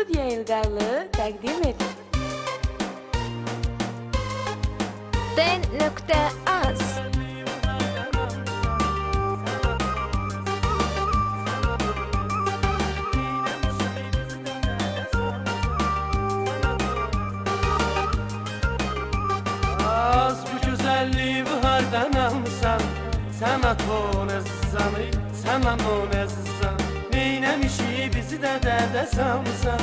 Studiya İlqarlı təqdim edir. D.Az Az bu güzelliği bahardan almışsan. Sen at o nezizanı, sen an o nezizan. Neylemişi bizi de derde salmışsan.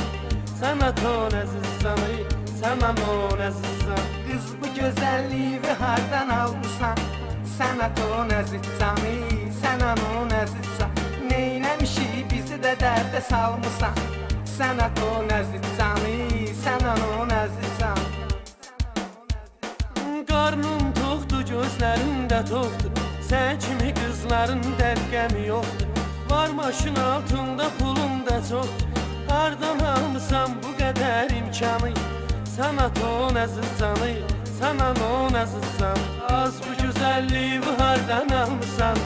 Sen at o nezizanı, sen an o nezizan. Kız bu güzelliği bahardan almışsan. Sen at o nezizanı, sen an o nezizan. Neylemişi bizi de derde salmışsan. Sen at o nezizanı, sen an o nezizan. Qarnım toxdur, gözlərində toxdur. Sən kimi qızların dərqəmi yoxdur. Var maşın altında pulum da çoxdur. Hardan almısan bu qədər imkanı? Sənət o nəzizanı, sənən o nəzizan. Az bu gözəlliyi hardan almısan?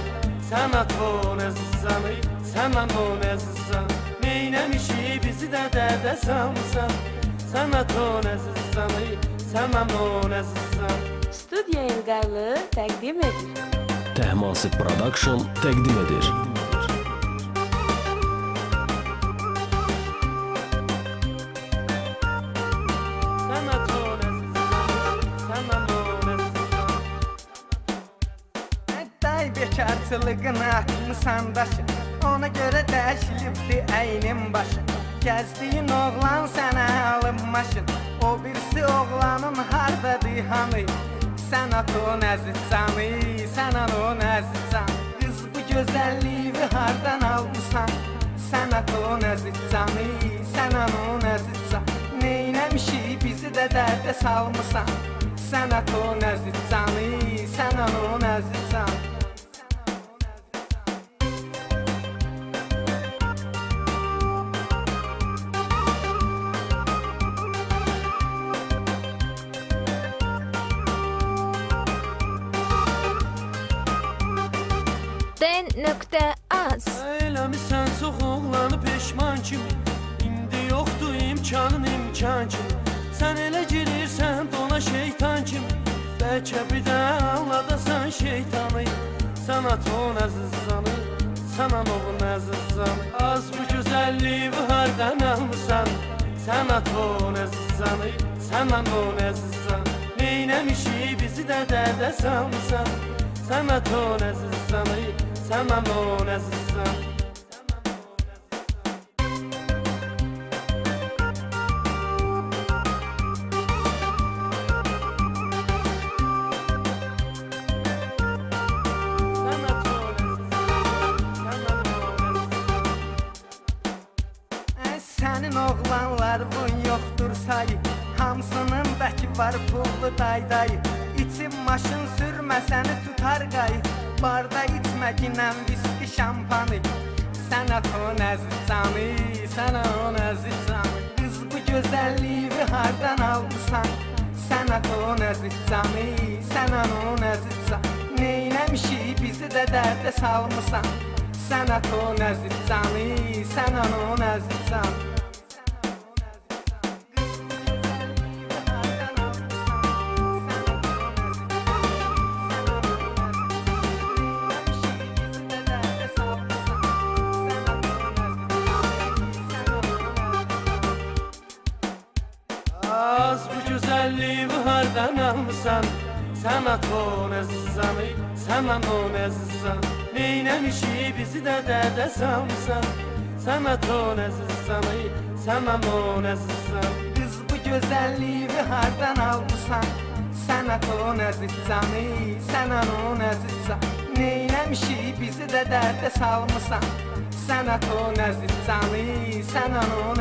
Sənət o nəzizanı, sənən o nəzizan. Neynəmişi bizi də dərdə salmısan? Sənət o nəzizanı, sənən o nəzizan. Studiya İlqarlı təqdim edir. Tehmasib Production təqdim edir. Sənət o nəzizan, sənən o nəzizan. Day bekarçılığın atmışsan daşı. Ona göre değişilipti əynin başı. Gəzdiyin oğlan sənə alınmaşın. O birisi oğlanın hardadır hanı? Sən at o nəzizanı, sən an o nəzizan. Qız bu gözəlliyi hardan almışsan? Sən at o nəzizanı, sən an o nəzizan. Neyləmişi bizi də dərdə salmışsan? Sən at o nəzizanı, sən an o nəzizan. D.Az Eləmisən çox oğlanı peşman kimi. İndi yoxdur imkanın imkan kimi. Sən elə girirsən dona şeytan kimi. Bəlkə bir də anladasan şeytanı. Sən at o nəzizanı, sən an o nəzizanı. Az bu gözəlliyi hardan almısan? Sən at o nəzizanı, sən an o nəzizan. Neynəmişi bizi də dərdə salmısan? Sən at o nəzizanı, sən an o nəzizan. Sənin oğlanlar bun yoxdur sayı. Hamsının bəki var pullu daydayı. İçim maşın sürmə səni tutar qayı. Barda içməklə viski şampanı. Sən at o nəzizanı, sən o nəzizanı. Qız bu gözəlliyi hardan almışsan? Sən at o nəzizanı, sən o nəzizan. Neyləmişi bizi də dərdə salmışsan? Sən at o nəzizanı, sən o nəzizan. Az bu güzelliği hardan almışsan? Sən at o nəzizanı, sən an o nəzizan. Neynəmişi bizi də dərdə salmışsan? Sən at o nəzizanı, sən an o nəzizan. Qız bu gözəlliyi hardan almışsan? Sən at o nəzizanı, sən an o nəzizan. Neyləmişi bizi də dərdə salmışsan? Sən at o nəzizanı, sən an o